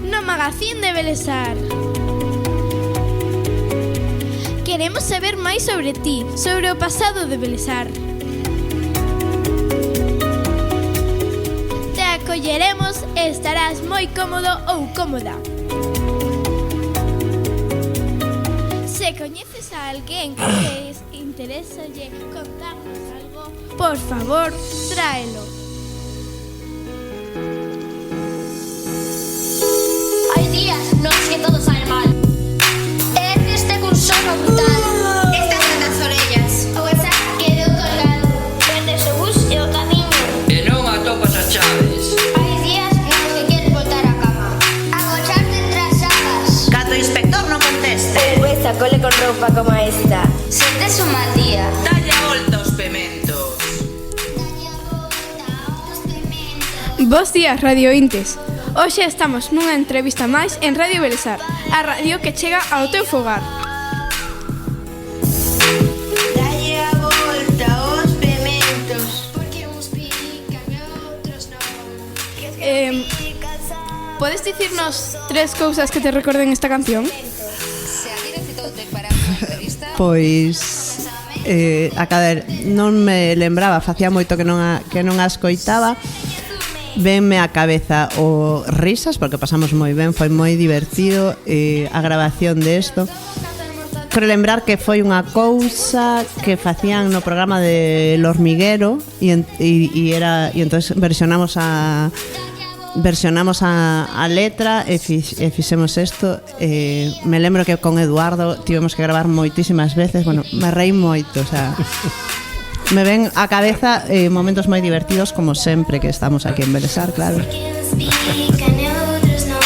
no Magazín de Belesar. Queremos saber máis sobre ti, sobre o pasado de Belesar. Te acolleremos e estarás moi cómodo ou cómoda. Se coñeces a alguén que te interesalle contarnos algo, por favor, tráelo. Hai días nos que todo sai mal. Este curso no brutal. Estas son as orellas. O esa quedou colgado. Perdes o bus e o camiño. E non atopas as chaves. Hai días nos que queres voltar á cama. Agocharte entre as sábanas. Cando o inspector non conteste. Ou esa cole con roupa como esta. Sientes un mal día. Dalle a volta aos pementos. Dalle a volta aos pementos. Bos días, Radio Intes. Hoxe estamos nunha entrevista máis en Radio Belesar, a radio que chega ao teu fogar. Dalle a volta aos pementos. Porque uns pican e outros non. Podes dicirnos 3 cousas que te recorden esta canción? Pois a cader, non me lembraba, facía moito que non a escoitaba. Venme á cabeza o risas, porque pasamos moi ben, foi moi divertido a grabación de isto. Creo lembrar que foi unha cousa que facían no programa de El Hormiguero e entonces versionamos a letra e fixemos isto. Me lembro que con Eduardo tivemos que gravar moitísimas veces. Bueno, me reí moito, o sea, me ven á cabeza momentos moi divertidos, como sempre que estamos aquí en Belesar, claro. Que uns pican e outros non.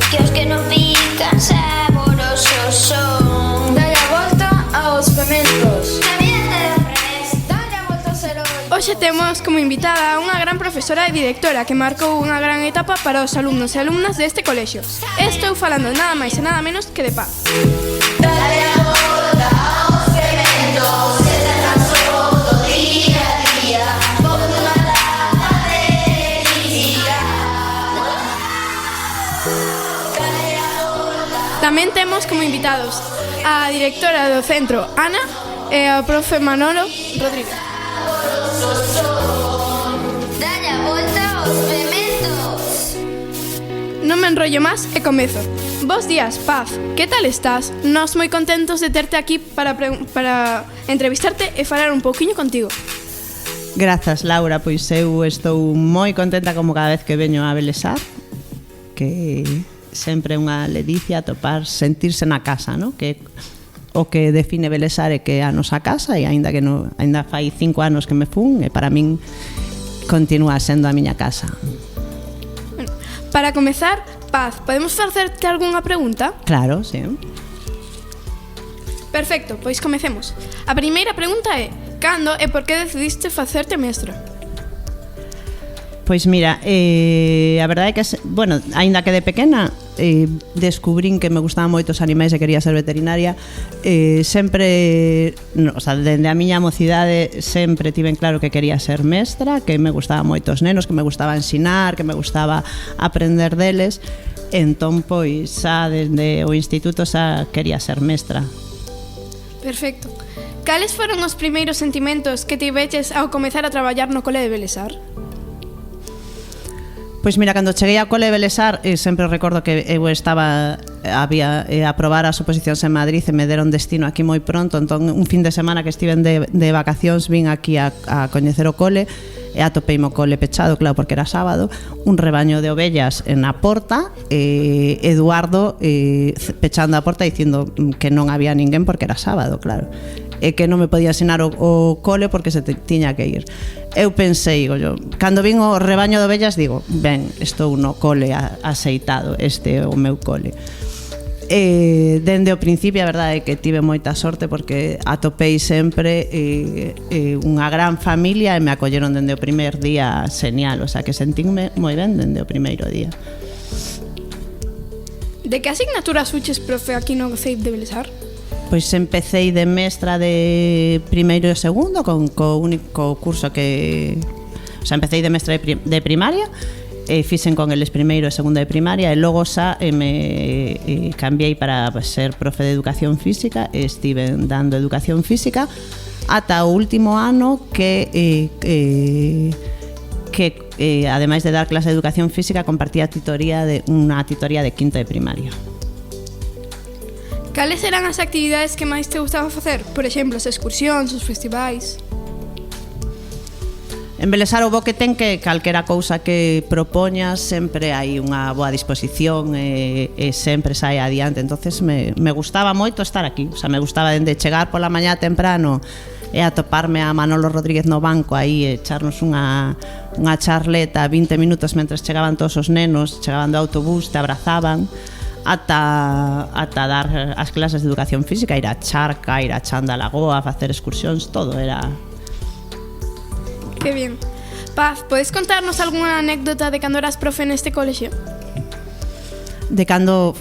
Que os que non pican saborosos son. Dalle a volta aos pementos. Camínate ao revés. Dalle a volta ao cerollo. Hoxe temos como invitada a unha gran profesora e directora que marcou unha gran etapa para os alumnos e alumnas deste colexio. Estou falando nada máis e nada menos que de Paz. Dalle a volta aos pementos. Tamén temos como invitados a directora do centro, Ana, e ao profe Manolo Rodríguez. Dalle a volta aos pementos. Non me enrollo máis e comezo. Bos días, Paz, que tal estás? Nós moi contentos de terte aquí para entrevistarte e falar un pouquiño contigo. Grazas, Laura, pois eu estou moi contenta como cada vez que veño a Belesar, que sempre é unha ledicia topar, sentirse na casa, ¿no? Que o que define Belesar é que é a nosa casa, e aínda fai 5 anos que me fun, e para min continúa sendo a miña casa. Bueno, para comezar, Paz, podemos facerte algunha pregunta? Claro, sí. Perfecto, pois comecemos. A primeira pregunta é: cando e por que decidiste facerte mestra? Pois mira, a verdade é que, bueno, aínda que de pequena descubrín que me gustaban moito os animais e quería ser veterinaria, sempre, o sea, dende a miña mocidade sempre tiven claro que quería ser mestra, que me gustaban moito os nenos, que me gustaba ensinar, que me gustaba aprender deles. Entón, pois, xa desde o instituto xa quería ser mestra. Perfecto. Cales foron os primeiros sentimentos que tiveches ao comezar a traballar no cole de Belesar? Pois mira, cando cheguei ao cole de Belesar, sempre recordo que eu había a probar as oposicións en Madrid e me deron destino aquí moi pronto. Entón, un fin de semana que estiven de vacacións, vin aquí a coñecer o cole e atopeime o cole pechado, claro, porque era sábado, un rebaño de ovellas na porta, Eduardo pechando a porta dicindo que non había ninguén porque era sábado, claro, e que non me podía ensinar o cole porque se tiña que ir. Eu pensei, cando vin o rebaño de ovellas, digo, ben, estou no cole aceitado, este é o meu cole. Dende o principio a verdade é que tive moita sorte porque atopei sempre unha gran familia e me acolleron dende o primer día genial, o sea que sentínme moi ben dende o primeiro día. De que asignaturas fuches profe aquí no CEIP de Belesar? Pois empecéi de mestra de primeiro e segundo co único curso que... O sea, empecéi de mestra de primaria fixen con eles primeiro e segundo de primaria e logo xa me cambiei para ser profe de educación física e estive dando educación física ata o último ano que ademais de dar clase de educación física compartía unha titoría de quinto de primaria. Cales eran as actividades que máis te gustaba facer? Por exemplo, as excursións, os festivais. En Belesar o bo que ten que calquera cousa que propoñas sempre hai unha boa disposición e sempre sai adiante, entonces me gustaba moito estar aquí, o sea, me gustaba dende chegar pola mañá temprano e atoparme a Manolo Rodríguez no banco aí e echarnos unha charleta 20 minutos mentres chegaban todos os nenos, chegaban do autobús, te abrazaban ata dar as clases de educación física, ir á charca, ir á Chanda Lagoa, facer excursións, todo era... Que bien. Paz, podes contarnos algunha anécdota de cando eras profe neste colexio? De cando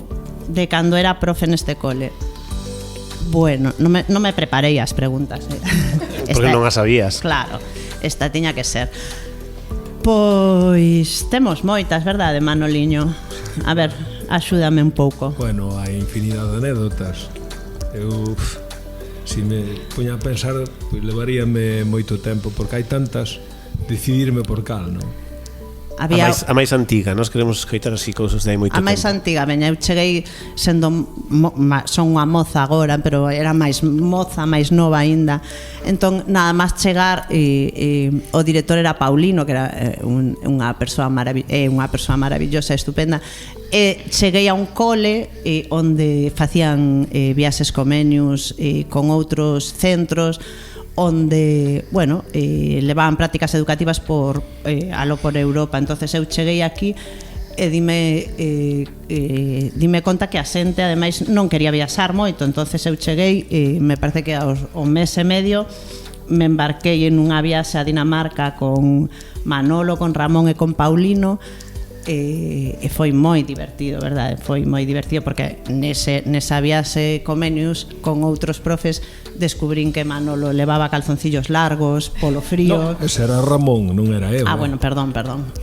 era profe neste cole. Bueno, non me preparei as preguntas. Porque non as sabías. Claro, esta tiña que ser. Pois temos moitas, verdade, Manoliño? A ver, axúdame un pouco. Bueno, hai infinidade de anécdotas. Eu, se me poña a pensar, pois levaríame moito tempo, porque hai tantas, decidirme por cal, non? Había... A máis antiga, nós queremos escoitar así cousas de hai moito tempo. A máis antiga, veña, eu cheguei sendo son unha moza agora, pero era máis moza, máis nova aínda. Entón, nada máis chegar o director era Paulino, que era unha persoa maravillosa, estupenda. E cheguei a un cole onde facían viaxes comenius con outros centros onde, bueno, levaban prácticas educativas aló por Europa. Entonces eu cheguei aquí e dime conta que a xente ademais non quería viaxar moito. Entonces eu cheguei me parece que ao mes e medio me embarquei en unha viaxe a Dinamarca con Manolo, con Ramón e con Paulino. E foi moi divertido, verdade? Foi moi divertido porque nesa viaxe Comenius con outros profes descubrín que Manolo levaba calzoncillos largos, polo frío. No, ese era Ramón, non era eu. Bueno, perdón.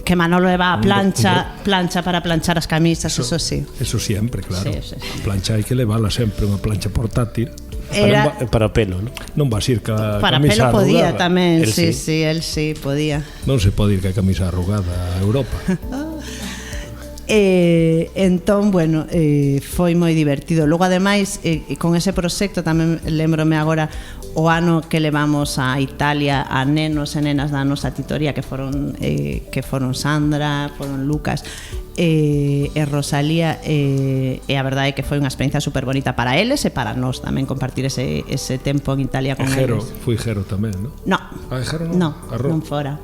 Que Manolo levaba plancha para planchar as camisas, eso sí. Eso sempre, claro. Sí. A plancha hai que levala sempre, unha plancha portátil. Para o pelo, non? Non vas ir ca para camisa pelo podía arrugada. tamén, sí, el sí podía. Non se pode ir ca camisa arrugada a Europa. Entón, bueno, foi moi divertido. Logo, ademais, con ese proxecto tamén lembrome agora o ano que levamos a Italia a nenos e nenas da nosa titoría que foron Sandra, foron Lucas e Rosalía, e a verdade é que foi unha experiencia super bonita para eles e para nós tamén compartir ese tempo en Italia con eles. Foi Jero tamén, non? No, Jero non fora.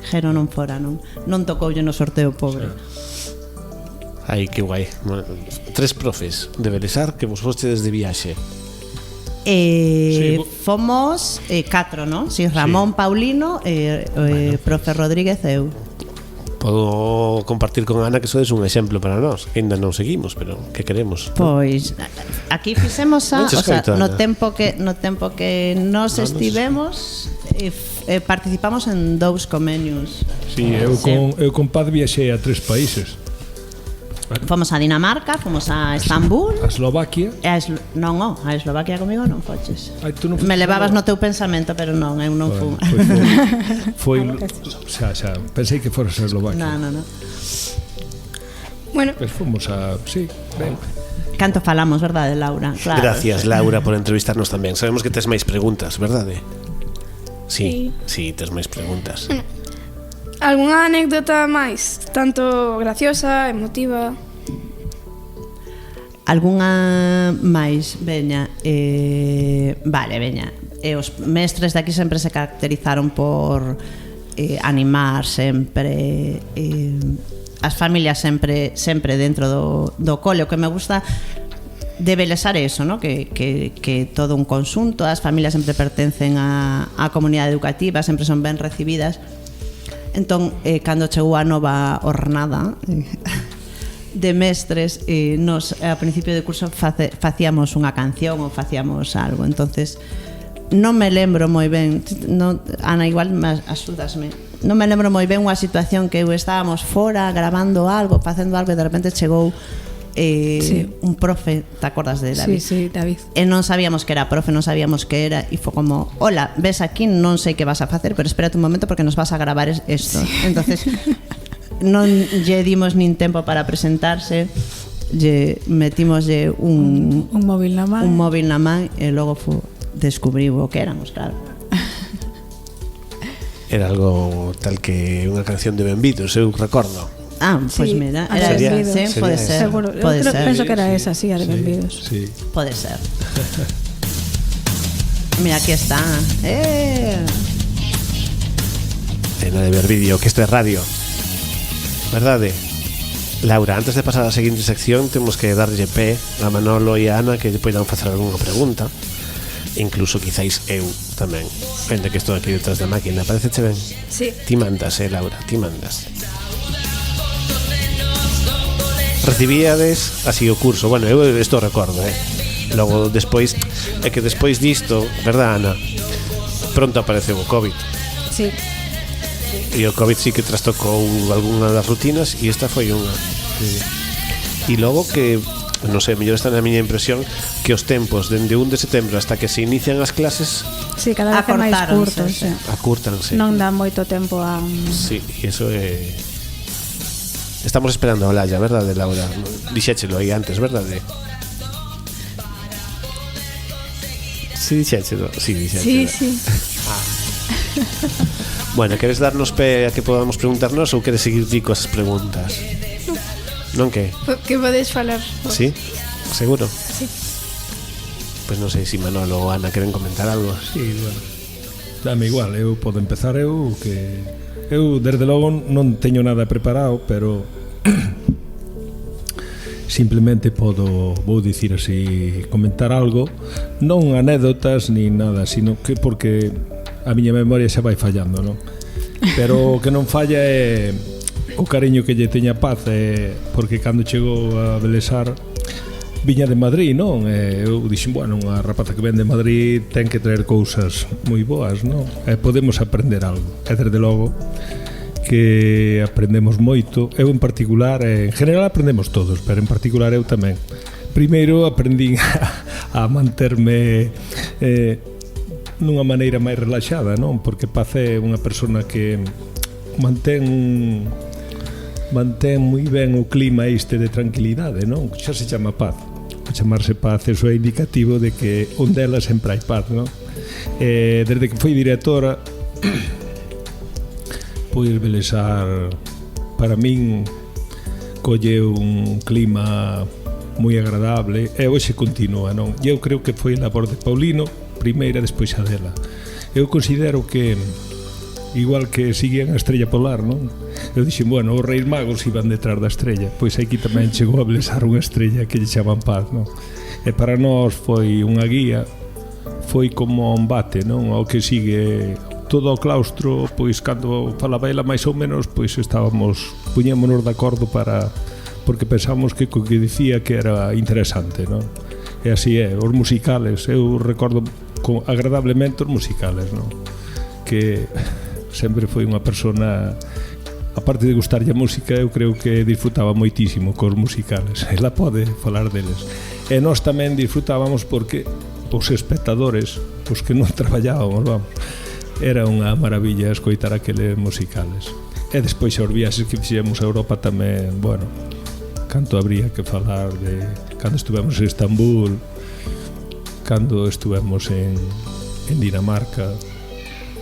Jero non fora, non tocoulle no sorteo, pobre. Ai, que guai. 3 profes de Belesar que vos fostedes de viaxe. Fomos 4, non? Si, Ramón, Paulino, profe Rodríguez e eu. Podo compartir con Ana que sodes un exemplo para nós, que ainda non seguimos, pero que queremos. Pois aquí fixemos no tempo que nós estivemos participamos en 2 comenius. Sí, eu con Paz viaxei a 3 países. Fomos a Dinamarca, fomos a Estambul, a Eslovaquia. A Eslovaquia comigo non foches. Me levabas no teu pensamento, pero non, eu non fui. Foi xa, pensei que foras a Eslovaquia. Non. Bueno, pues fomos a, sí, ben. Canto falamos, verdade, Laura? Claro. Gracias, Laura, por entrevistarnos tamén. Sabemos que tes máis preguntas, verdade? Sí, tes máis preguntas. Algunha anécdota máis, tanto graciosa, emotiva? Algunha máis, veña. Vale, veña. Os mestres de aquí sempre se caracterizaron por animar sempre, as familias sempre dentro do cole. O que me gusta de Belesar é eso, ¿no? Que todo un conxunto, as familias sempre pertencen á comunidade educativa, sempre son ben recibidas. Entón, cando chegou a nova hornada de mestres, nos a principio de curso facíamos unha canción ou facíamos algo. Entonces non me lembro moi ben. Ana, igual me axudasme. non me lembro moi ben unha situación que estábamos fora grabando algo, facendo algo e de repente chegou un profe, te acordas de David? Sí, David. E non sabíamos que era profe, non sabíamos que era, e foi como, hola, ves aquí, non sei que vas a facer, pero espérate un momento porque nos vas a gravar isto. Entonces non lle dimos nin tempo para presentarse, metimoslle un móvil na man e logo descubriu o que éramos, claro. Era algo tal que unha canción de Benvidos, eu recordo. Pois mira, era esa, sí, pode ser. Seguro, penso que era esa, sí, a de Benvidos. Sí. Pode ser. Mira, aquí está. Cena de ver vídeo, que isto é radio. Verdade? Laura, antes de pasar á seguinte sección, temos que darlle pé a Manolo e a Ana que poidan facer algunha pregunta. Incluso quizáis eu tamén. Vende que estou aquí detrás da máquina, pareceche ben? Sí. Ti mandas, Laura, ti mandas. Recibíades así o curso. Bueno, eu isto recordo, Logo despois, é que despois disto, verdad, Ana? Pronto apareceu o COVID. Sí. E o COVID sí que trastocou algunha das rutinas e esta foi unha. E logo que, non sei, mellor está na miña impresión que os tempos dende 1 de setembro hasta que se inician as clases sí, cada vez é máis curtos. Acúrtanse. Non dá moito tempo a... Sí, e iso é... Estamos esperando a Olalla, verdade, Laura? Dixéchelo aí antes, verdade? Sí, dixéchelo. Sí, dixéchelo. Sí. Bueno, queres darnos pé a que podamos preguntarnos ou queres seguir ti coas preguntas? Non que? Que podes falar? Sí? Seguro? Sí. Pois non sei se Manolo ou Ana queren comentar algo. Sí, bueno. Dame igual, eu podo empezar que... Eu, desde logo, non teño nada preparado, pero simplemente vou dicir así, comentar algo, non anécdotas ni nada, sino que porque a miña memoria xa vai fallando, non? Pero o que non falla é o cariño que lle teña Paz, porque cando chegou a Belesar viña de Madrid, non? Eu dixen, bueno, unha rapaza que ven de Madrid ten que traer cousas moi boas, non? Podemos aprender algo. E desde logo que aprendemos moito. Eu en particular, en general aprendemos todos, pero en particular eu tamén. Primeiro aprendín a manterme nunha maneira máis relaxada, non? Porque Paz é unha persona que mantén moi ben o clima de tranquilidade, non? Xa se chama Paz. A chamarse Paz, eso é indicativo de que onde ela sempre hai paz, non? Desde que foi directora, pois Belesar para min colleu un clima moi agradable e hoxe continúa, non? E eu creo que foi a labor de Paulino primeira, despois a dela. Eu considero que igual que seguían a estrella polar, non? Eu dixen, bueno, os Reis Magos iban detrás da estrella, pois aquí tamén chegou a Belesar unha estrella que lle chaman Paz, non? E para nós foi unha guía, foi como un bate, non? O que sigue todo o claustro, pois cando falaba ela máis ou menos, pois puñémonos de acordo porque pensamos que o que dicía que era interesante, non? E así é, os musicales, eu recordo agradablemente os musicales, non? Que sempre foi unha persona, aparte de gustarlle a música, eu creo que disfrutaba moitísimo cos musicales. Ela pode falar deles. E nós tamén disfrutábamos porque os espectadores, os que non traballábamos, vamos, era unha maravilla escoitar aqueles musicales. E despois os viaxes que fixemos a Europa tamén, bueno, canto habría que falar de cando estuvemos en Estambul, cando estuvemos en Dinamarca.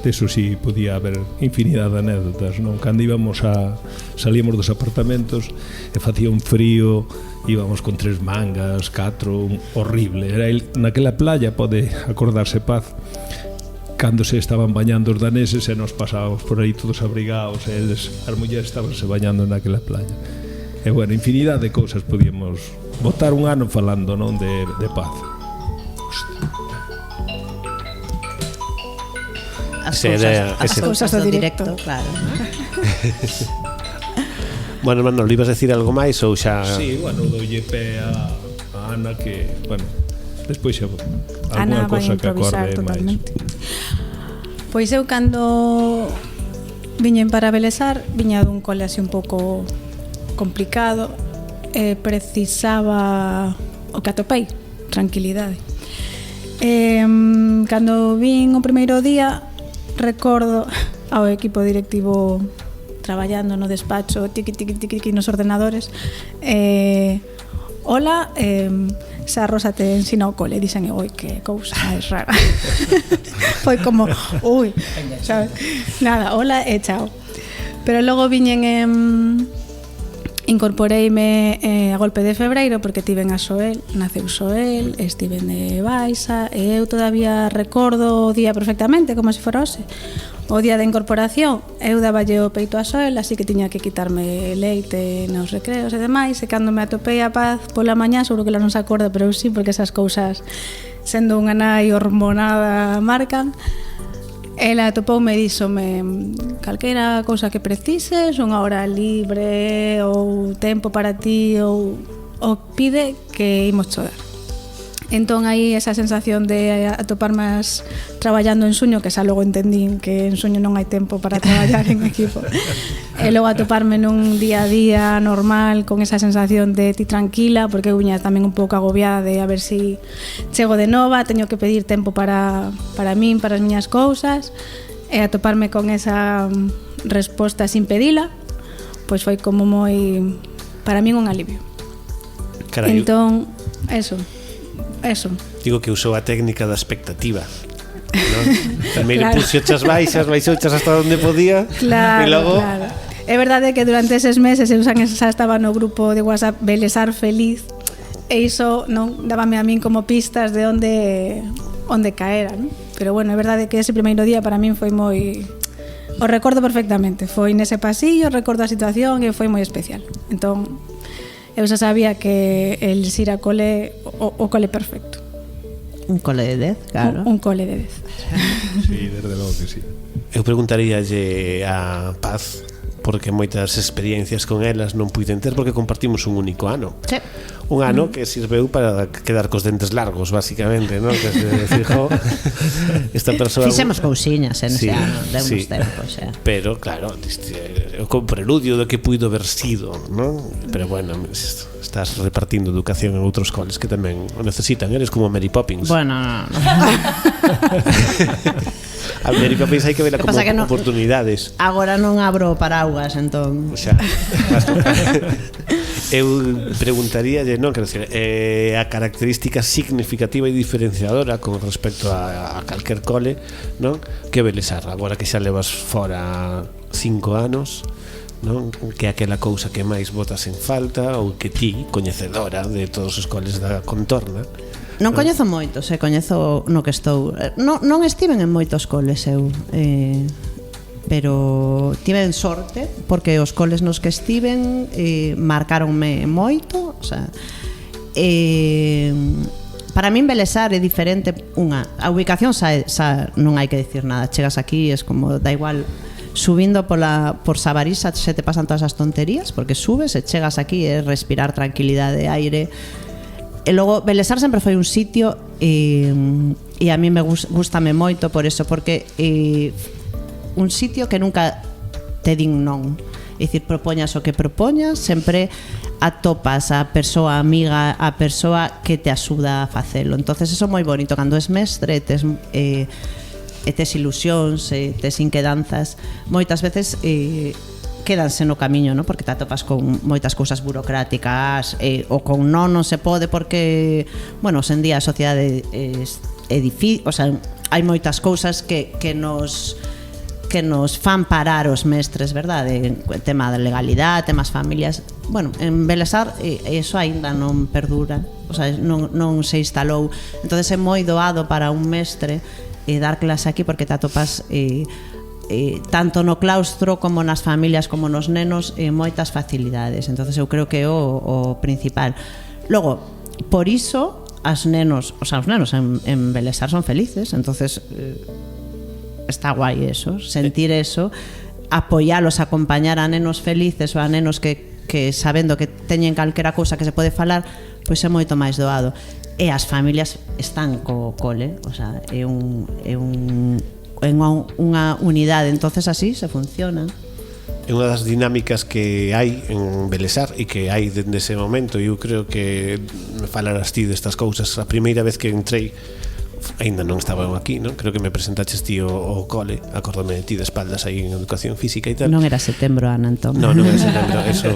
Eso sí, podía haber infinidade de anécdotas, non? Cando salíamos dos apartamentos e facía un frío, íbamos con 3 mangas, 4, horrible. Era naquela playa, pode acordarse Paz, cando se estaban bañando os daneses e nos pasábamos por aí todos abrigados e as mulleres estabanse bañando naquela playa. E bueno, infinidade de cousas podíamos botar un ano falando, non, de Paz. As cousas do directo, claro. Bueno, Manolo, ibas a decir algo máis ou xa... Sí, bueno, doulle pé a Ana que, bueno, despois xa alguna cousa que acorde máis. Pois eu cando viñen para Belesar, viña dun cole así un pouco complicado, precisaba o que atopei, tranquilidade. Cando vin o primeiro día, recordo ao equipo directivo traballando no despacho, tiqui nos ordenadores, hola, xa Rosa te ensina o cole, dixen, oi, que cousa máis rara. Foi como, ui, sabes? Nada, hola e chao. Pero logo viñen incorporeime a golpe de febreiro porque tiven a Xoel, naceu Xoel, estiven de baixa e eu todavía recordo o día perfectamente, como se fora hoxe. O día de incorporación eu daballe o peito a Xoel, así que tiña que quitarme leite nos recreos e demais, e cando me atopei a Paz pola mañá, seguro que ela non se acorda, pero eu sí, porque esas cousas sendo unha nai hormonada marcan. Ela atopoume e díxome, calquera cousa que precises, unha hora libre ou tempo para ti ou pide que imos cho dar. Entón aí esa sensación de atoparme traballando en suño, que xa logo entendín que en suño non hai tempo para traballar en equipo, e logo atoparme nun día a día normal con esa sensación de ti tranquila, porque eu viña tamén un pouco agobiada de a ver si chego de nova, teño que pedir tempo para min, para as miñas cousas, e atoparme con esa resposta sin pedila, pois foi como moi, para min un alivio. Carai, entón, eso. Digo que usou a técnica da expectativa, ¿no? Primeiro claro. Puxochas baixas hasta onde podía, claro, e logo... Claro. É verdade que durante eses meses eu xa estaba no grupo de WhatsApp Belesar Feliz, e iso non dábame a min como pistas de onde caera, non? Pero bueno, é verdade que ese primeiro día para min foi moi... O recordo perfectamente, foi nese pasillo, recordo a situación e foi moi especial. Entón, eu xa sabía que el ir a cole, o cole perfecto. Un cole de 10, claro. Un cole de 10. Sí, desde logo que sí. Eu preguntaríalle a Paz, porque moitas experiencias con elas non puiden ter porque compartimos un único ano. Sí. Un ano que sirveu para quedar cos dentes largos, basicamente, ¿no? Que se fijo esta persoa... Fixemos cousiñas en ese ano, deu sí. uns tempos, Pero, claro, con preludio do que puido haber sido, ¿no? Pero bueno, estás repartindo educación en outros coles que tamén o necesitan. Eres como Mary Poppins. Bueno, no. A Mary Poppins hai que vela como que oportunidades. Agora non abro paraugas, entón... Xa, eu preguntaríalle, non, quero dicir, a característica significativa e diferenciadora con respecto a calquer cole, non? Que Belesar, agora que xa levas fora 5 anos, non? Que é aquela cousa que máis botas en falta ou que ti, coñecedora de todos os coles da contorna. Non coñezo moitos, coñezo no que estou. Non estiven en moitos coles eu, pero tiven sorte porque os coles nos que estiven marcaronme moito, o sea, para min Belesar é diferente. A ubicación xa non hai que dicir nada, chegas aquí, es como, da igual, subindo por Sabarisa se te pasan todas as tonterías porque subes e chegas aquí e respirar tranquilidade, aire. E logo Belesar sempre foi un sitio e a mí me gustame moito por eso, porque un sitio que nunca te din non. É dicir, propoñas o que propoñas, sempre atopas a persoa amiga, a persoa que te axuda a facelo. Entonces eso é moi bonito cando es mestre, tes ilusións, tes inquedanzas. Moitas veces quédanse no camiño, ¿no? Porque te atopas con moitas cousas burocráticas, ou con non se pode porque, bueno, hoxe en día a sociedade é difícil, o sea, hai moitas cousas que nos fan parar os mestres, verdade? O tema da legalidade, temas familias. Bueno, en Belesar eso aínda non perdura, o sea, non se instalou. Entonces é moi doado para un mestre dar clase aquí porque te atopas tanto no claustro como nas familias como nos nenos moitas facilidades. Entonces eu creo que é o principal. Logo, por iso os nenos en Belesar son felices. Entonces está guai eso, sentir eso, apoialos, acompañar a nenos felices ou a nenos que sabendo que teñen calquera cousa que se pode falar, pois é moito máis doado. E as familias están co cole, o sea, é un unha unidade, entonces así se funciona. É unha das dinámicas que hai en Belesar e que hai dende ese momento, e eu creo que me falarás ti destas cousas. A primeira vez que entrei, ainda non estaba eu aquí, non? Creo que me presentaches ti o cole, acórdame de ti de espaldas aí en educación física e tal. Non era setembro, Ana, entón. Non era setembro, eso.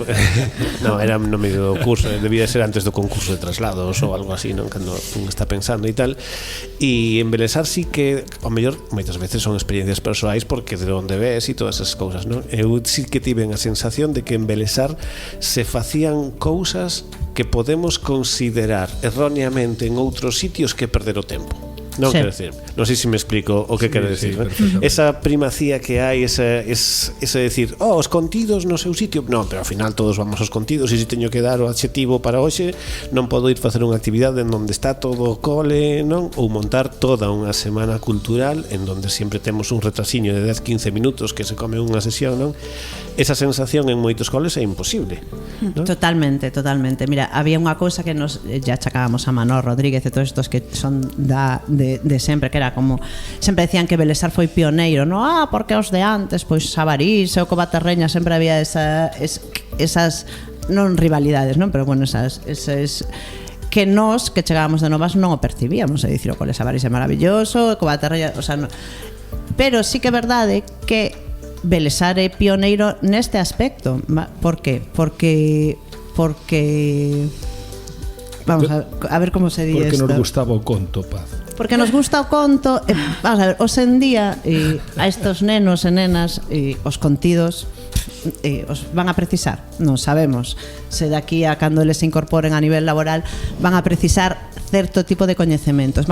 No, era no medio do curso, debía ser antes do concurso de traslados ou algo así, non? Cando un está pensando e tal. E en Belesar sí que, ao mellor, moitas veces son experiencias persoais porque de onde ves e todas esas cousas, non? Eu sí que tive a sensación de que en Belesar se facían cousas que podemos considerar erróneamente en outros sitios que perder o tempo. Non quero decir, non sei se me explico o que quero decir, ¿no? Esa primacía que hai, ese decir, os contidos no seu sitio, non, pero ao final todos vamos aos contidos, e se teño que dar o adxetivo para hoxe, non podo ir facer unha actividade en onde está todo o cole, non? Ou montar toda unha semana cultural en onde sempre temos un retrasiño de 10-15 minutos que se come unha sesión, non? Esa sensación en moitos coles é imposible, ¿no? Totalmente. Mira, había unha cousa que nos ya achacábamos a Manolo Rodríguez e todos estos que son de sempre, que era como sempre decían que Belesar foi pioneiro, no? Porque os de antes, pois Sabarís e o Covaterreña sempre había esas non rivalidades, non? Pero bueno, esas que nós que chegábamos de novas non o percibíamos, é dicir, o cole Sabarís é maravilloso, o Covaterreña, o sea, no. Pero sí que é verdade que Belesar é pioneiro neste aspecto. Por qué? Porque vamos a ver como se di porque esto. Porque nos gustaba o conto, Paz. Porque nos gusta o conto. Vamos a ver, hoxe en día a estos nenos e nenas os contidos os van a precisar, non sabemos se daqui a cando eles se incorporen a nivel laboral van a precisar certo tipo de coñecementos.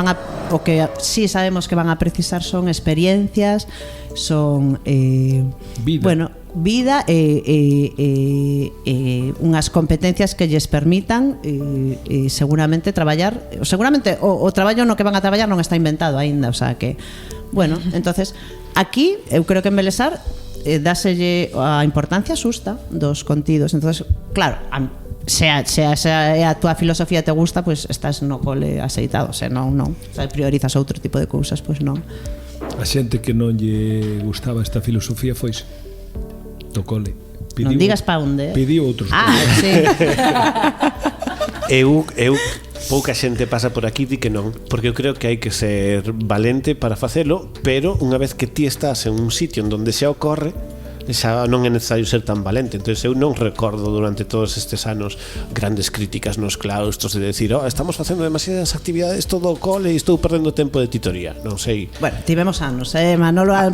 O que sí sabemos que van a precisar son experiencias, son vida e unhas competencias que lles permitan seguramente traballar, o traballo no que van a traballar non está inventado aínda, o sea que, bueno, entonces aquí eu creo que en Belesar dáselle a importancia xusta dos contidos. Entonces, claro, se a túa filosofía te gusta, pois estás no cole aceitado, se non, se priorizas outro tipo de cousas, pois non. A xente que non lle gustaba esta filosofía foise do cole. Non digas pa onde. Pediu outros coles. Sí. Eu pouca xente pasa por aquí di que non, porque eu creo que hai que ser valente para facelo, pero unha vez que ti estás en un sitio en donde xa ocorre, xa non é necesario ser tan valente. Entón eu non recordo durante todos estes anos grandes críticas nos claustros de decir, estamos facendo demasiadas actividades todo o cole e estou perdendo tempo de titoría. Non sei. Bueno, tivemos anos, Manolo ao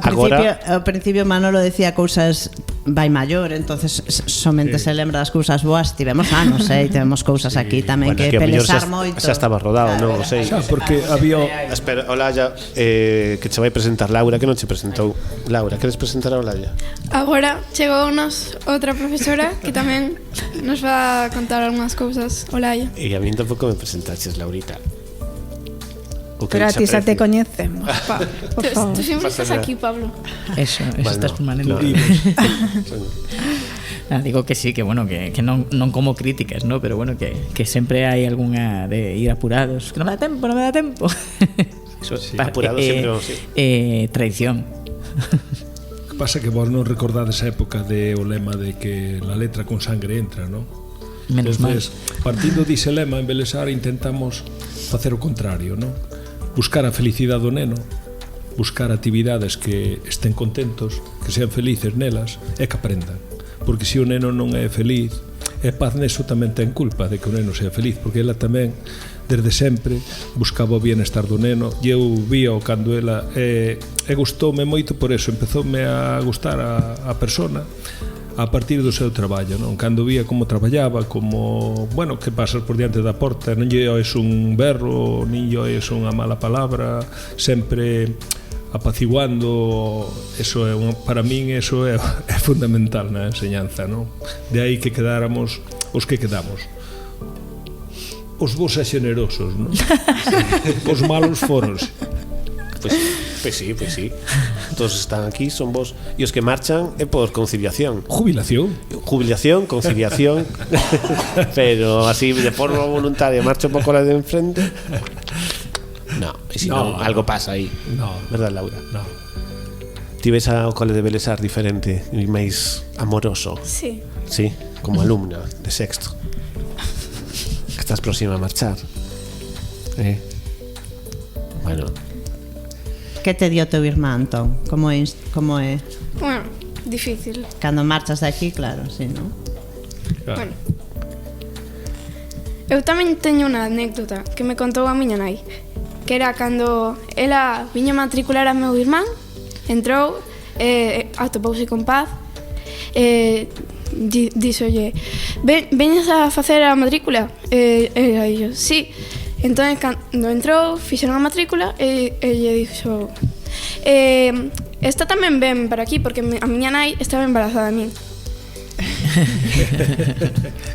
principio Manolo decía cousas vai maior, entonces somente se lembra das cousas boas. Tivemos anos, tivemos cousas aquí tamén que pelesar moito. Xa estaba rodado, non sei. Xa, porque había... Espera, Olalla, que che vai presentar Laura, que non che presentou. Laura, queres presentar a Olalla? Agora chegounos outra profesora que tamén nos va a contar algunhas cousas. Olalla. E a mí tampouco me presentaches, Laurita. Pero a ti xa te coñecemos. Tú sempre estás aquí, Pablo. Eso estás permanente. Digo que sí, que bueno, que non como críticas, ¿no? Pero bueno, que sempre hai algunha de ir apurados. Que non me dá tempo. Eso, sí, apurado sempre, sí. Traición. Pasa que vos non recordades a época de o lema de que la letra con sangre entra, ¿no? Menos entonces, mal. Partindo dise lema en Belesar intentamos facer o contrario, ¿no? Buscar a felicidade do neno, buscar actividades que estén contentos, que sean felices nelas e que aprendan. Porque se o neno non é feliz, e Paz neso tamén ten culpa de que o neno sea feliz, porque ela tamén desde sempre buscaba o bienestar do neno e eu vía cando ela e gustoume moito por eso, empezoume a gustar a persona a partir do seu traballo, non? Cando vía como traballaba, como, bueno, que pasas por diante da porta, non lle oes un berro, nin lle oes unha mala palabra, sempre apaciguando. Eso é para min eso é fundamental na enseñanza, non? De aí que quedáramos os que quedamos. Os bons e xenerosos, non? Os malos foronse. Pois sí. Todos están aquí, son vos. E os que marchan é por conciliación. Jubilación, conciliación. Pero así de forma voluntaria marcho un pouco la de enfrente. No, e si non, algo pasa aí. No, verdad, Laura? No. Ti ves ao cole de Belesar diferente e máis amoroso? Sí. Sí, como alumna de sexto. Que estás próxima a marchar. Bueno. Que te dio teu irmán, Antón? Como é? Bueno, difícil. Cando marchas de aquí, claro, sí, non? Bueno. Eu tamén teño unha anécdota que me contou a miña nai, que era cando ela viña matricular a meu irmán, entrou, atopouse con Paz, díxolle: veñas a facer a matrícula? E eu, sí. Entón, cando entrou, fixeron a matrícula e lle dixo: esta tamén ven para aquí, porque a miña nai estaba embarazada de min.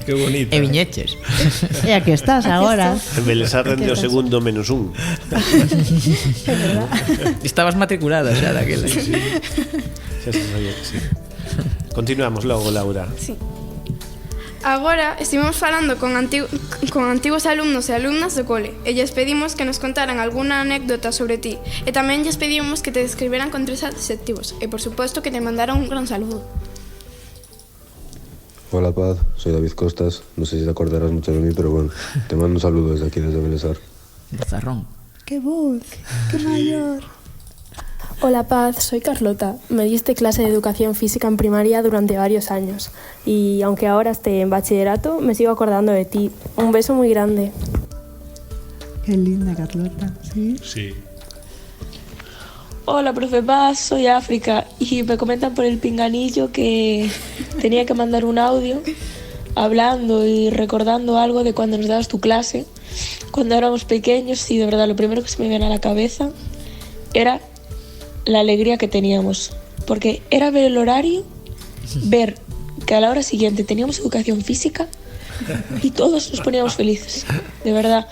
Que bonita. E viñeches. E aquí estás agora. En Belesar rende o segundo menos un. É verdad. Estabas matriculada xa daquela. Sí. Xa se sabía que sí. Continuamos logo, Laura. Sí. Agora estivemos falando con antigos alumnos e alumnas do cole e lles pedimos que nos contaran algunha anécdota sobre ti e tamén lles pedimos que te describeran con 3 adxectivos e por suposto que te mandaran un gran saludo. Hola Paz, soy David Costas, no sé si te acordarás mucho de mí, pero bueno, te mando un saludo desde aquí, desde Belesar. Bozarrón. ¡Qué voz! ¡Qué mayor! Hola Paz, soy Carlota. Me diste clase de educación física en primaria durante varios años y aunque ahora esté en bachillerato, me sigo acordando de ti. Un beso muy grande. Qué linda, Carlota, ¿sí? Sí. Hola, profe Paz, soy África y me comentan por el pinganillo que tenía que mandar un audio hablando y recordando algo de cuando nos dabas tu clase, cuando éramos pequeños y de verdad lo primero que se me viene a la cabeza era la alegría que teníamos, porque era ver el horario, ver que a la hora siguiente teníamos educación física y todos nos poníamos felices, de verdad,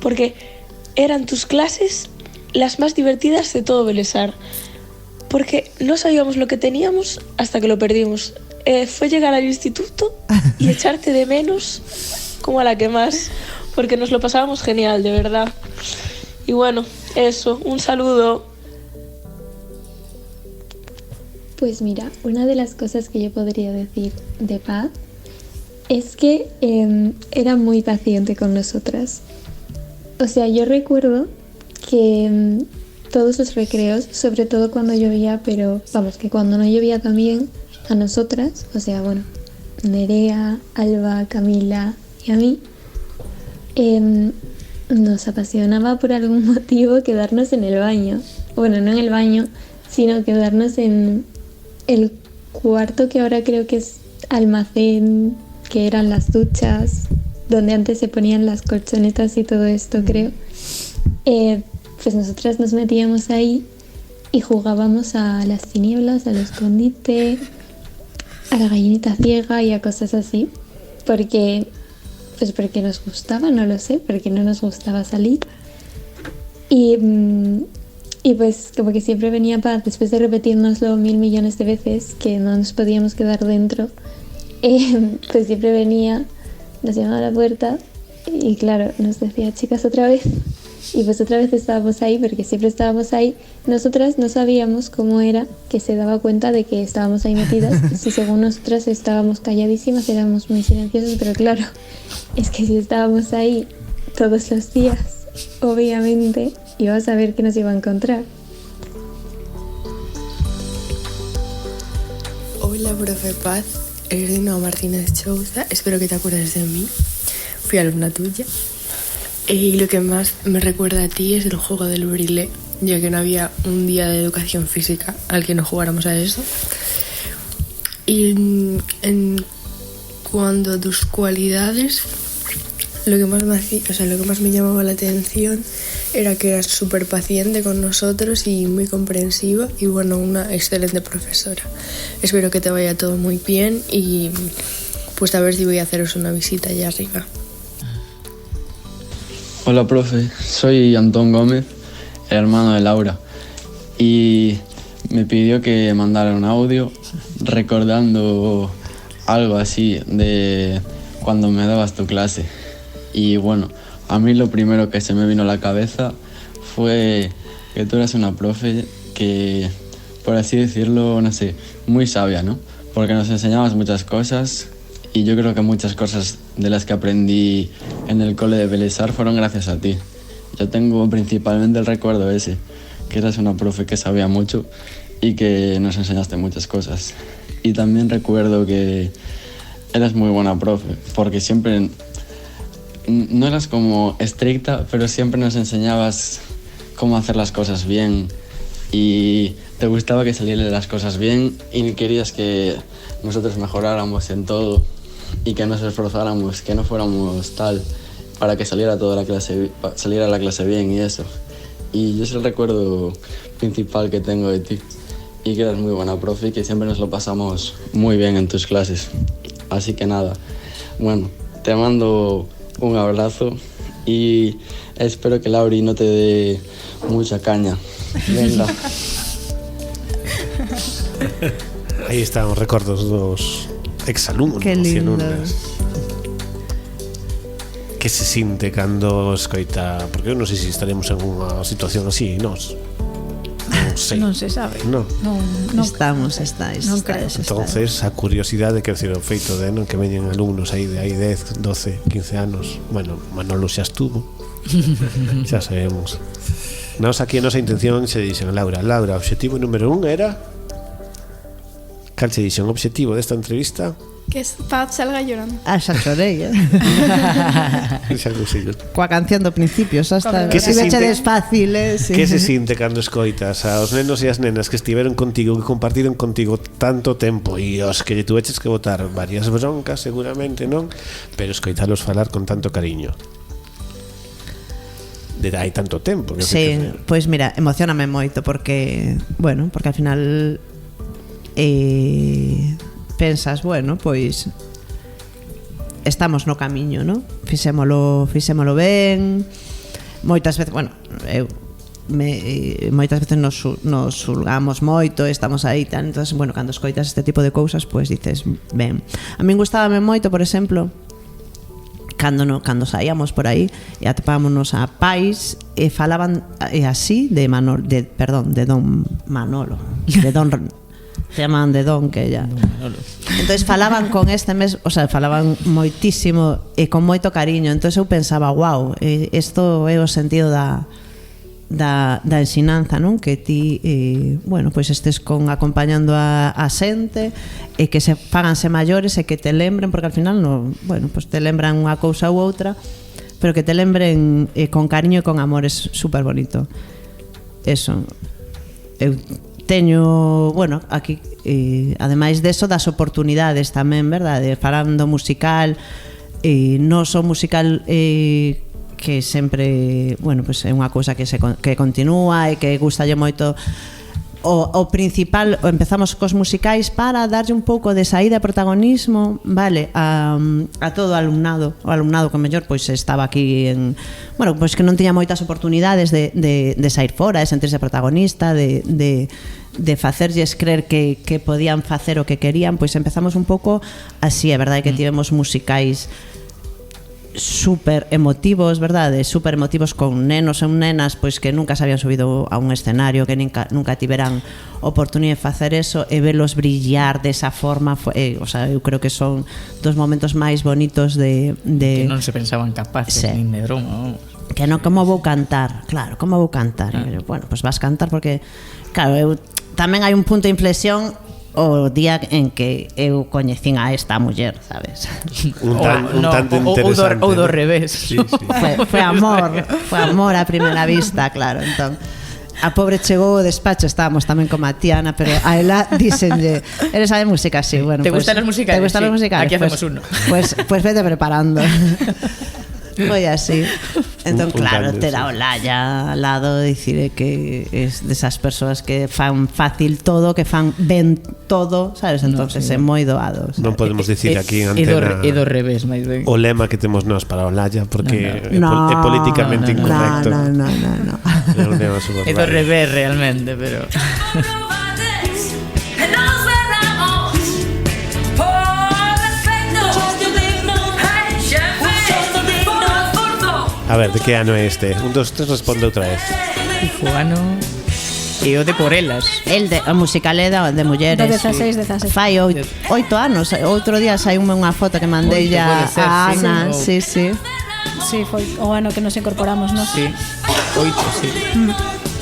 porque eran tus clases las más divertidas de todo Belesar, porque no sabíamos lo que teníamos hasta que lo perdimos. Fue llegar al instituto y echarte de menos como a la que más, porque nos lo pasábamos genial, de verdad. Y bueno, eso, un saludo. Pues mira, una de las cosas que yo podría decir de Paz es que era muy paciente con nosotras. O sea, yo recuerdo que todos los recreos, sobre todo cuando llovía, pero vamos, que cuando no llovía también, a nosotras, o sea, bueno, Nerea, Alba, Camila y a mí, nos apasionaba por algún motivo quedarnos en el baño. Bueno, no en el baño, sino quedarnos en el cuarto que ahora creo que es almacén, que eran las duchas, donde antes se ponían las colchonetas y todo esto, creo. Pues nosotras nos metíamos ahí y jugábamos a las tinieblas, al escondite, a la gallinita ciega y a cosas así, porque nos gustaba, no lo sé, porque no nos gustaba salir. Y pues como que siempre venía Paz, después de repetirnoslo 1000 millones de veces, que no nos podíamos quedar dentro, pues siempre venía, nos llamaba a la puerta y claro, nos decía: chicas, otra vez. Y pues otra vez estábamos ahí, porque siempre estábamos ahí. Nosotras no sabíamos cómo era que se daba cuenta de que estábamos ahí metidas. Si según nosotras estábamos calladísimas, éramos muy silenciosas, pero claro, es que si estábamos ahí todos los días, obviamente iba a saber que nos iba a encontrar. Hola, profe Paz, eres Dina Martínez Chouza, espero que te acuerdes de mí. Fui alumna tuya. Y lo que más me recuerda a ti es el juego del brilé, ya que no había un día de educación física al que no jugáramos a eso. Y en cuanto a tus cualidades, lo que más me llamaba la atención era que eras súper paciente con nosotros y muy comprensiva y bueno, una excelente profesora. Espero que te vaya todo muy bien y pues a ver si voy a haceros una visita allá arriba. Hola profe, soy Antón Gómez, el hermano de Laura, y me pidió que mandara un audio recordando algo así de cuando me dabas tu clase. Y bueno, a mí lo primero que se me vino a la cabeza fue que tú eras una profe que por así decirlo, no sé, muy sabia, ¿no? Porque nos enseñabas muchas cosas y yo creo que muchas cosas de las que aprendí en el cole de Belesar fueron gracias a ti. Yo tengo principalmente el recuerdo ese, que eras una profe que sabía mucho y que nos enseñaste muchas cosas. Y también recuerdo que eras muy buena profe, porque siempre no eras como estricta, pero siempre nos enseñabas cómo hacer las cosas bien y te gustaba que salieran las cosas bien y querías que nosotros mejoráramos en todo y que nos esforzáramos, que no fuéramos tal, para que saliera toda la clase, saliera la clase bien y eso. Y yo es el recuerdo principal que tengo de ti y que eras muy buena profe y que siempre nos lo pasamos muy bien en tus clases. Así que nada, bueno, te mando un abrazo y espero que Lauri no te dé mucha caña. Venga. Aí están os recordos dos exalumnos. Que lindo. Que se sinte cando escoita, porque eu non sei se estaremos en unha situación así, nós non sei. Non se sabe. Non. Estáis. Non creo. Entonces, a curiosidade que o feito de non que veñen alumnos aí de 10, 12, 15 anos. Bueno, Manolo xa estuvo. Xa sabemos. Nós aquí a nosa intención se dixen Laura, obxectivo número 1 era cal se dixen obxectivo desta entrevista? Que Paz salga llorando. Xa chorei, Xa consigo. Coa canción do principio, xa está. Que se sinte fácil, sí. Que se sinte cando escoitas aos nenos e as nenas que estiveron contigo, que compartiron contigo tanto tempo e os que lle tuveches que botar varias broncas seguramente, non? Pero escoitalos falar con tanto cariño. De hai tanto tempo. Sí, pois mira, emocioname moito porque, bueno, porque al final pensas, bueno, pois estamos no camiño, ¿no? Fixémolo ben. Moitas veces, bueno, moitas veces nos xulgamos moito, estamos aí tal, entonces, bueno, cando escoitas este tipo de cousas, pois dices, ben. A min gustábame moito, por exemplo, cando saíamos por aí e atopámonos a pais e falaban así de Don Manolo, de Don se llamaban de Don, que ya. Entonces falaban con este mes, o sea, falaban moitísimo e con moito cariño. Entonces eu pensaba, wow, isto é o sentido da ensinanza, non? Que ti, bueno, pois estes acompañando a xente e que se faganse maiores e que te lembren, porque al final bueno, pois te lembran unha cousa ou outra, pero que te lembren con cariño e con amor, é super bonito. Eso. Eu teño, bueno, aquí ademais deso das oportunidades tamén, verdade? Falando musical, non só musical que sempre, bueno, pues é unha cousa que continúa e que gustalle moito. O principal, empezamos cos musicais para darlle un pouco de saída e protagonismo, vale, a todo o alumnado que mellor pois estaba aquí en, bueno, pois que non tiña moitas oportunidades de sair fora, de sentirse protagonista, de facerlles creer que podían facer o que querían, pois empezamos un pouco así, é verdade que tivemos musicais super emotivos, verdade? Super emotivos con nenos e nenas pois que nunca se habían subido a un escenario, que nunca tiveran oportunidade de facer eso e velos brillar desa forma, o sea, eu creo que son dos momentos máis bonitos de que non se pensaban capaces, sí. nin de broma, que non, como vou cantar? Claro, como vou cantar? Bueno, pois vas cantar porque, claro, tamén hai un punto de inflexión o día en que eu coñecín a esta muller, sabes? Un tanto interesante. Ou do revés. Sí. Foi amor a primeira vista, claro. Entón, a pobre chegou ao despacho, estábamos tamén con Matiana, pero a ela díxenlle, eres sabe música, sí, bueno, ¿Te gustan los musicales? ¿Te gustan los musicales? Aquí hacemos uno. Pues vete preparando. Foi así. Entón, claro, te dá o Laya al lado, dicir que es desas persoas que fan fácil todo, que fan ben todo, sabes? Entonces é moi doado. Non podemos dicir aquí en antena e do revés, máis ben. O lema que temos nós para o Laya, porque é políticamente incorrecto. No. É do revés realmente, pero A ver, de que ano é este? 1, 2, 3, responde outra vez. O ano E o de Por Elas. O musical é de mulleres. Do 16. Fai 8 anos. Outro día saiu unha foto que mandei a Ana. Sí. Sí, foi o ano que nos incorporamos, non? Sí, 8, sí.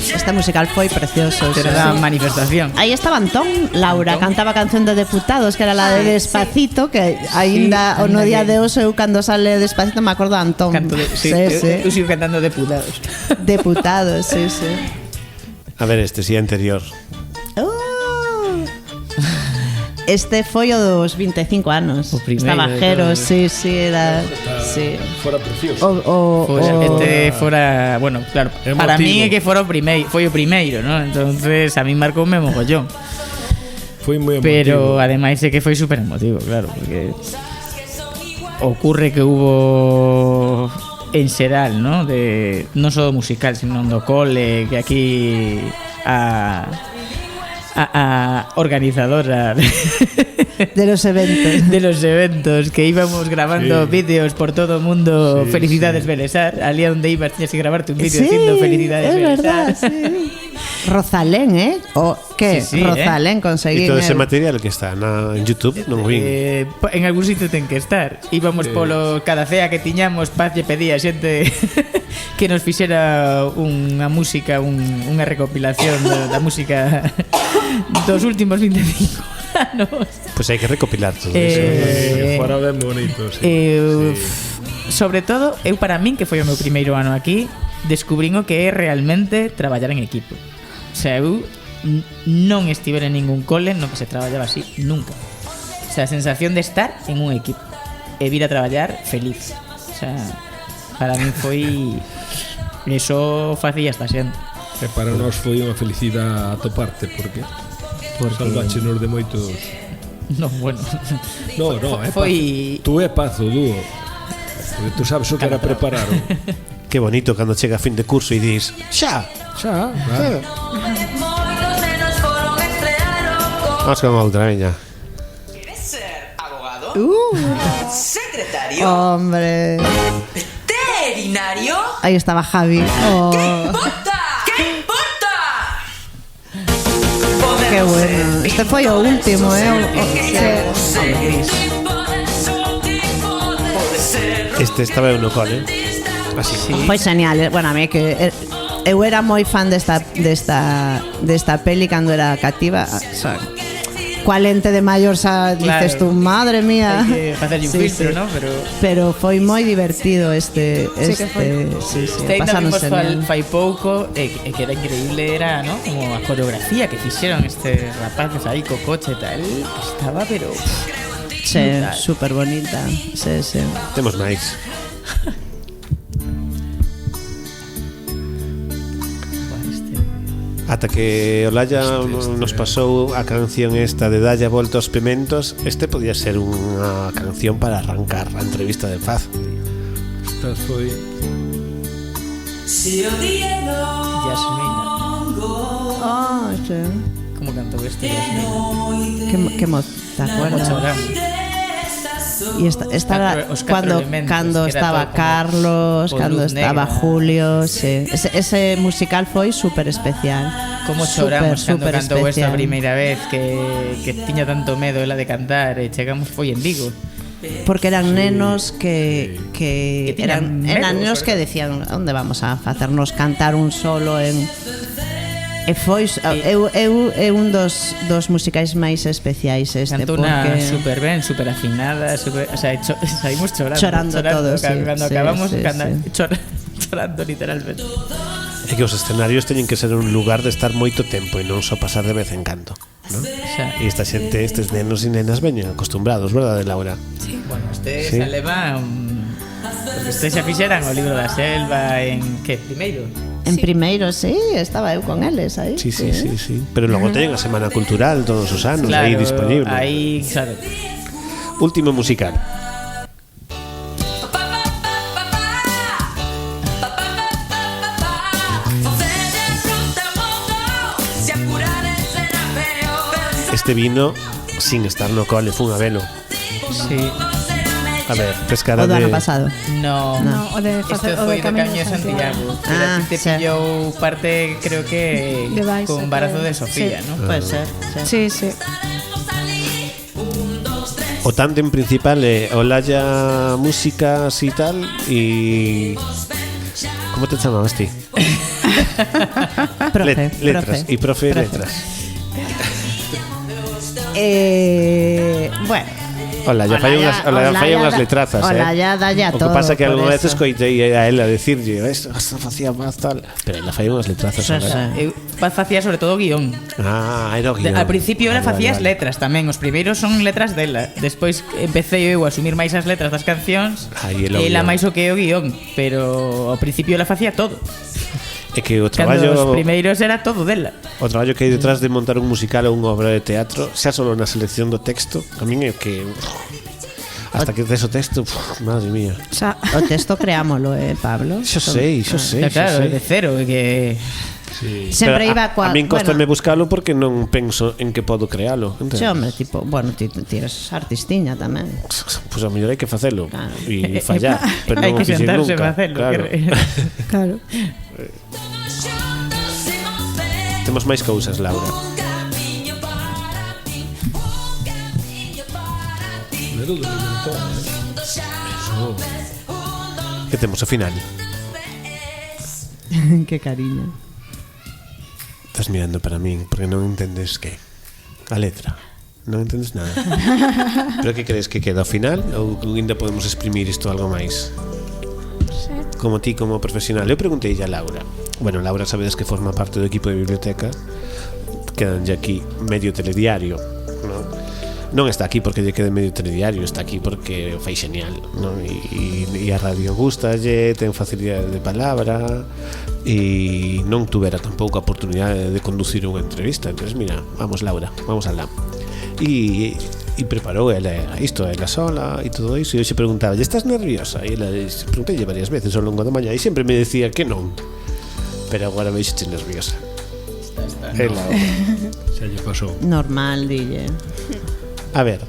Este musical foi precioso. Era a manifestación. Aí estaba Antón, Laura, cantaba a canción de Deputados, que era la de Despacito, que aínda no día de hoxe eu cando sale Despacito me acordo de Antón. Eu sigo cantando Deputados. Deputados, sí. A ver, este sí anterior. Este foi o dos 25 anos. Estaba Jero, sí, era. Sí. Fora precioso. Este fora, bueno, claro, para mí é que fora o primeiro, foi o primeiro, ¿no? Entonces a mí marcoume mogollón. Foi moi emotivo. Pero ademais é que foi super emotivo, claro, porque ocurre que hubo en xeral, ¿no? De non só do musical, sino do cole, que aquí a organizadora de los eventos que íbamos grabando vídeos por todo o mundo. Felicidades Belesar, allí donde ibas tenías que grabarte un vídeo diciendo felicidades Belesar. Sí. Rosalén, o que Rosalén conseguir. E todo ese material que está en YouTube non vin. En algún sitio ten que estar. Íbamos polo cada cea que tiñamos, Paz lle pedía a xente que nos fixera unha música, unha recopilación da música dos últimos 25 anos. Pois hai que recopilar todo eso. Fora ben bonito, sobre todo, eu para min, que foi o meu primeiro ano aquí, descubrín o que é realmente traballar en equipo. O sea, eu non estivera en ningún cole no que se traballaba así nunca. O sea, a sensación de estar en un equipo e vir a traballar feliz. O sea, para min foi... Eso facía esta xente. E para nós foi unha felicidade atoparte, porque salvachenos de moitos... Non, bueno. No, foi... Tú é Paz o dúo. Porque tú sabes o que era preparar. Que bonito cando chega a fin de curso e dis xa, claro. Vamos con outra, veña. ¿Quieres ser abogado? ¿Secretario? Hombre. ¿Veterinario? Aí estaba Javi. ¿Qué importa? Qué bueno. Este foi o último, Este estaba en no cole. Así. Sí. Foi genial. Bueno, a mí que eu era moi fan desta peli cando era cativa. O sea, coa lente de maior dices tú, madre mía. Hai que facerlle un filtro, ¿no? Pero foi moi divertido este pasamos fai pouco e que era increíble, era, ¿no? Como a coreografía que fixeron estes rapaces aí co coche e tal, estaba pero super bonita. Sí. Temos máis. Ata que Olaya nos pasou a canción esta de Dalle a volta aos pementos. Este podía ser unha canción para arrancar a entrevista de Paz. Esta foi Yasmina. Como cantou este Yasmina? Que moza, ¿te acuerdas? Y esta cuando estaba Carlos, cuando estaba Julio, sí. Ese musical foi super especial. Como choramos cando cantou esta primeira vez que tiña tanto medo ela de cantar e chegamos foi en Vigo. Porque eran nenos que eran nenos que decían, onde vamos a facernos cantar un solo en... E foi un dos musicais máis especiais este. Cantó unha super ben, super afinada, o sea, saímos chorando todos, cando acabamos chorando literalmente. É que os escenarios teñen que ser un lugar de estar moito tempo e non só pasar de vez en cando, ¿no? E esta xente, estes nenos e nenas veñen acostumbrados, verdade, Laura? Sí, bueno, se leva porque xa fixeran o libro da selva en que primeiro. En primeiro, sí, estaba eu con eles aí. Sí. Pero logo teñen a Semana Cultural todos os anos, claro, aí disponible. Aí, claro. Último musical. Este vino sin estar no cole, fun a velo. Sí. A ver, pescara O do de... ano pasado. No, No, o de Isto facer o foi de do Camiño Camiño de de Santiago. Santiago. Pero a ti te sí. pillou parte, creo que De Baixa, con embarazo creo. de Sofía, Sí. ¿no? Puede ser. Sí, sí. O tándem principal é Olaya músicas e tal e... Como te chamabas ti? Letras. E profe letras. Bueno. Olaya fai unhas letrazas, Olaya dalle a O que todo. pasa que por algunha vez eso. escoitei a ela decirlle isto facía máis tal. Pero ela fai unhas letrazas. Sí, sí. Eu facía sobre todo guión. Era o guión. Al principio era Vale, facías vale. letras tamén. Os primeiros son letras dela. Despois empecé eu a asumir máis as letras das cancións. Aí ela o E ela guión. máis o que é o guión. Pero ao principio ela facía todo. É que o Cando traballo os primeiros era todo dela. O traballo que hai detrás de montar un musical ou unha obra de teatro, xa solo na selección do texto, a min é que hasta que tes o texto, madre mía. O texto creámolo, Pablo. Xo sei. Claro, de cero, que Sempre Pero iba a min costame buscalo porque non penso en que podo crealo. Sí, hombre, tipo, bueno, ti eres artistiña tamén. Pois a mellor hai que facelo e fallar, pero hai non o que fixen sentarse nunca. para hacerlo. Claro. Claro. Temos máis cousas, Laura. Que temos ao final? Que cariño. Estás mirando para min porque non entendes que a letra. Non entendes nada. Pero que crees que queda ao final ou ainda podemos exprimir isto algo máis? Como ti, como profesional. Eu preguntei a Laura. Bueno, Laura sabedes que forma parte do equipo de biblioteca. Quedanlle aquí medio telediario, non está aquí porque lle quede medio telediario, está aquí porque o fai genial, non? E a radio gustalle, ten facilidade de palabra e non tuvera tampouco a oportunidade de conducir unha entrevista. Entón, mira, vamos Laura, vamos alá. E preparou ela isto, ela sola e todo iso, e eu xe preguntaba, estás nerviosa? E ela preguntei varias veces ao longo da mañá e sempre me decía que non, pero agora veixo nerviosa. Ela xa lle pasou. Normal, dille. A ver,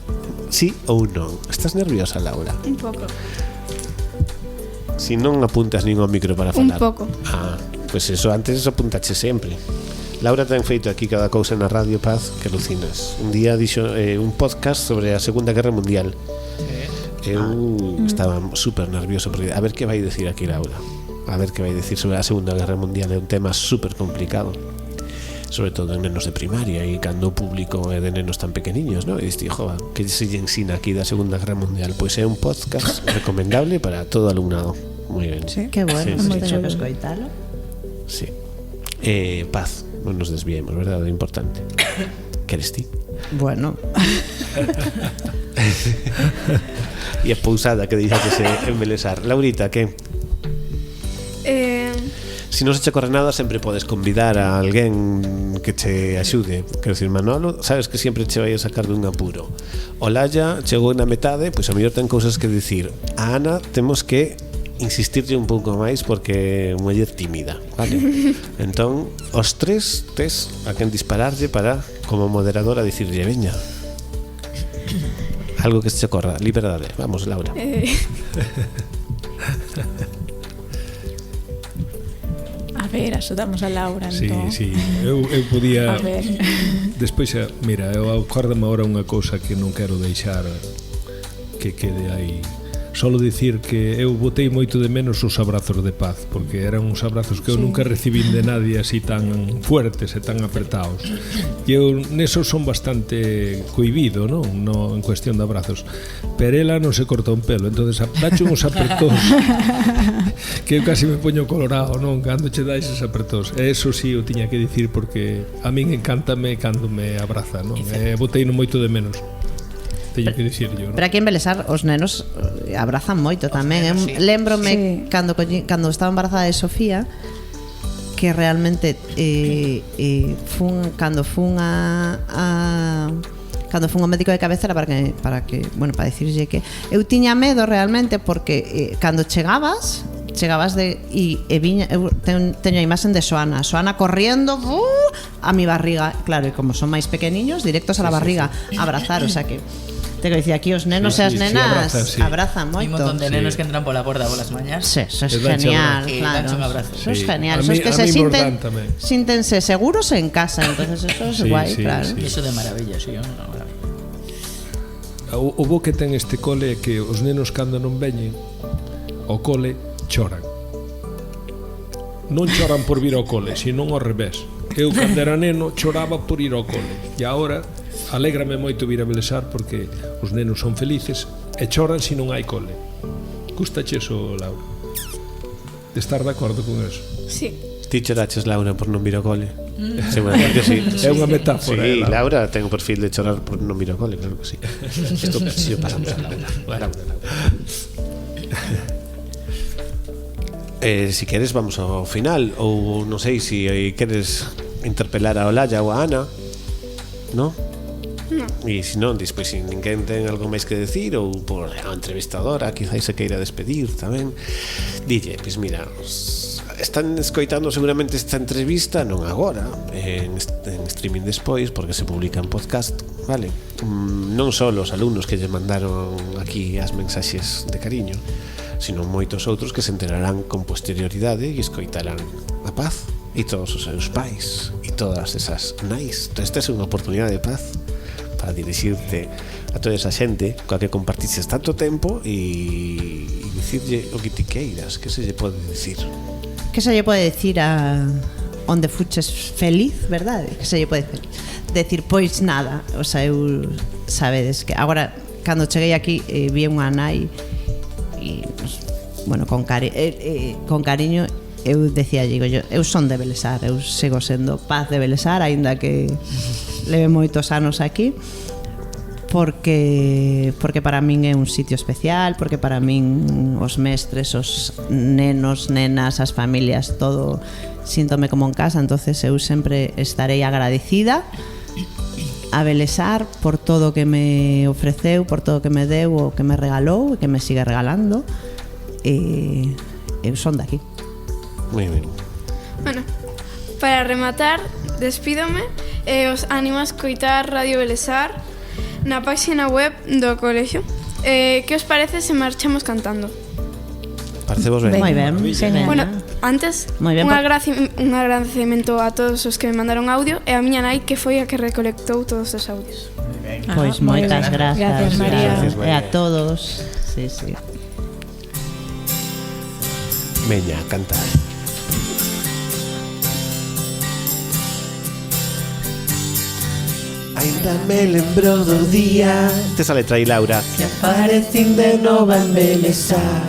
sí ou non? Estás nerviosa, Laura? Un pouco. Si non apuntas nin ao micro para Un falar. pouco. Pois eso antes apuntache sempre. Laura ten feito aquí cada cousa na Radio Paz que alucinas. Un día dixo un podcast sobre a Segunda Guerra Mundial. Eu estaba super nervioso porque a ver que vai dicir aquí Laura. A ver que vai dicir sobre a Segunda Guerra Mundial. É un tema super complicado, sobre todo en nenos de primaria e cando o público é de nenos tan pequeniños, non? E diste, jova, que se lle ensina aquí da Segunda Guerra Mundial? Pois é un podcast recomendable para todo alumnado. Moi ben. Sí, que bueno, sí, teño que escoitalo. Sí. Paz, non nos desviemos, verdade? É importante. Que eres ti? Bueno. E a pousada que deixaste embelesar. Laurita, que? Si non se che corre nada, sempre podes convidar a alguén que che axude. Quero dicir, Manolo, sabes que sempre che vai a sacar dun apuro. Olaya chegou na metade, pois a mellor ten cousas que dicir. A Ana temos que insistirlle un pouco máis porque é unha muller tímida, vale? Entón, os tres tes a quen dispararlle para, como moderadora, dicirlle, veña, algo que se che corra, liberdade. Vamos, Laura. A ver, axudamos a Laura, entón. Sí, eu podía. A ver. Despois, mira, eu acórdame agora unha cousa que non quero deixar que quede aí. Solo dicir que eu botei moito de menos os abrazos de Paz, porque eran uns abrazos que eu nunca recibín de nadie así tan fuertes e tan apretados. E eu neso son bastante cohibido, non? No, en cuestión de abrazos. Pero ela non se corta un pelo, entonces dache uns apertóns que eu casi me poño colorado, non? Cando che dais esos apertóns. E eso sí o tiña que dicir porque a min encántame cando me abraza, non? Botei no moito de menos. Teño que dicir yo, non? Pero aquí en Belesar os nenos abrazan moito tamén. Lembrome cando estaba embarazada de Sofía que realmente cando fun ao médico de cabecera para dicirlle que eu tiña medo realmente porque cando chegabas viña, eu teño a imaxen de Xoana corriendo a mi barriga, claro, e como son máis pequeniños, directos a la barriga a abrazar, o sea que Te que dicía, aquí os nenos e as nenas abrazan Hai un moito. montón de nenos que entran pola porta polas mañas. Sí, eso es genial, claro. Un abrazo. Eso es genial. Eso es que se síntense seguros en casa, entonces eso es guai, claro. Eso de maravilla, sí, unha maravilla. O bo que ten este cole é que os nenos cando non veñen ao cole choran. Non choran por vir ao cole, sino ao revés. Eu cando era neno choraba por ir ao cole e agora alégrame moito vir a Belesar porque os nenos son felices e choran se non hai cole. Gustache eso, Laura? De estar de acordo con eso? Sí. Ti choraches, Laura, por non vir ao cole? Seguramente sí. É unha metáfora. Sí, Laura ten o perfil de chorar por non vir ao cole, claro que sí. Isto si pasamos a Laura. Si queres vamos ao final ou non sei se queres interpelar a Olaya ou a Ana, ¿no? No. E se non, despois se ninguén ten algo máis que decir ou por a entrevistadora quizás se queira despedir tamén, dille, pois mira, están escoitando seguramente esta entrevista non agora, en streaming despois porque se publica en podcast, vale? Non só os alumnos que lle mandaron aquí as mensaxes de cariño, sino moitos outros que se enterarán con posterioridade e escoitarán a Paz e todos os seus pais e todas esas nais. Esta é unha oportunidade de Paz para dirixirte a toda esa xente coa que compartiches tanto tempo e dicirlle o que ti queiras. Que se lle pode dicir? Que se lle pode dicir a onde fuches feliz, verdade? Que se lle pode decir, pois nada, o sea, eu sabedes que agora cando cheguei aquí vi unha nai e bueno, con cariño eu decía, digo, eu son de Belesar, eu sigo sendo Paz de Belesar, aínda que leve moitos anos aquí, porque para min é un sitio especial, porque para min os mestres, os nenos, nenas, as familias, todo síntome como en casa, entonces eu sempre estarei agradecida a Belesar por todo o que me ofreceu, por todo o que me deu, o que me regalou e que me sigue regalando, e eu son de aquí. Moi ben. Bueno, para rematar, despídome e os animo a escoitar Radio Belesar na página web do colexio. Que os parece se marchamos cantando? Parecemos ben. Moi ben, genial. Bueno, antes, un agradecemento a todos os que me mandaron audio e a miña nai que foi a que recolectou todos os audios. Pois moitas grazas, María. E a todos. Sí, sí. Veña, a cantar. Ainda me lembro do día. Tes a letra aí, Laura. Que aparecín de nova en Belesar.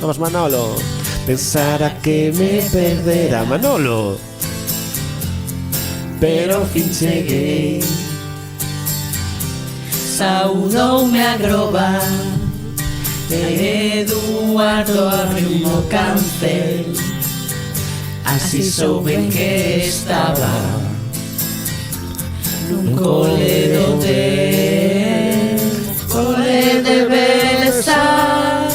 Vamos, Manolo. Pensara que me perdera, Manolo. Pero ao fin cheguei. Saudoume a groba e Eduardo abriu o cancel. Así souben que estaba nun cole de Belesar.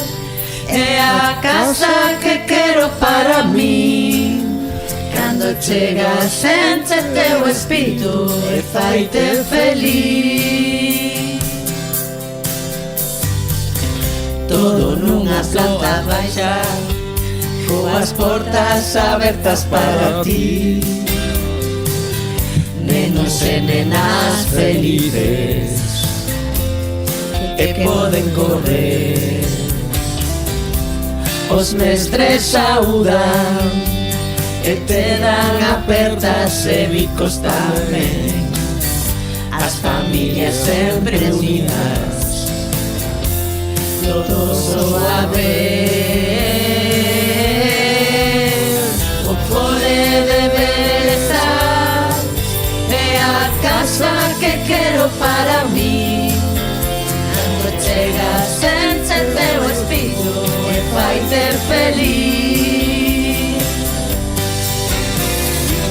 É a casa que quero para mí. Cando chegas sente teu espírito e faite feliz. Todo nunha planta baixa, coas portas abertas para ti. Nenos e nenas felices que poden correr. Os mestres saudan e te dan apertas e bicos tamén. As familias sempre unidas, todos a ver. O cole de Belesar é a casa que quero para mí. Cando chegas sente teu espírito e fai ter feliz.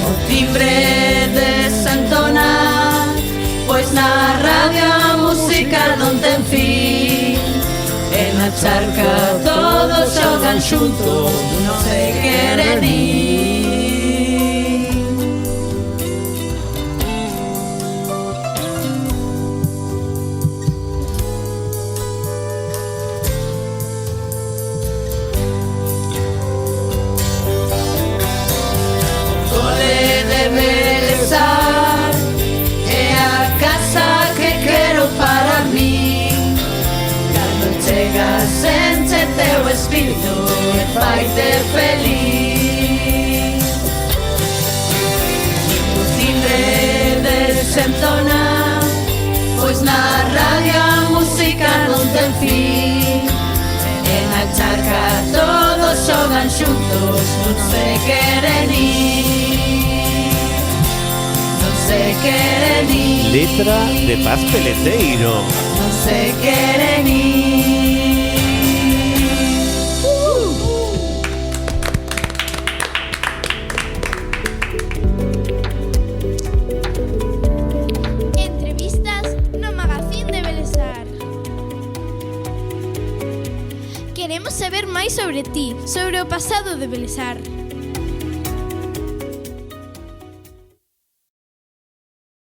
O timbre desentona, pois na radio a música non ten fin. E na charca todos xogan xuntos, non se queren ir. espírito e faite feliz. O timbre desentona, pois na radio a música non ten fin. E na charca todos xogan xuntos, non se queren ir, non se queren ir. Letra de Paz Peleteiro. Non se queren ir. Entrevistas no Magazín de Belesar. Queremos saber máis sobre ti, sobre o pasado de Belesar.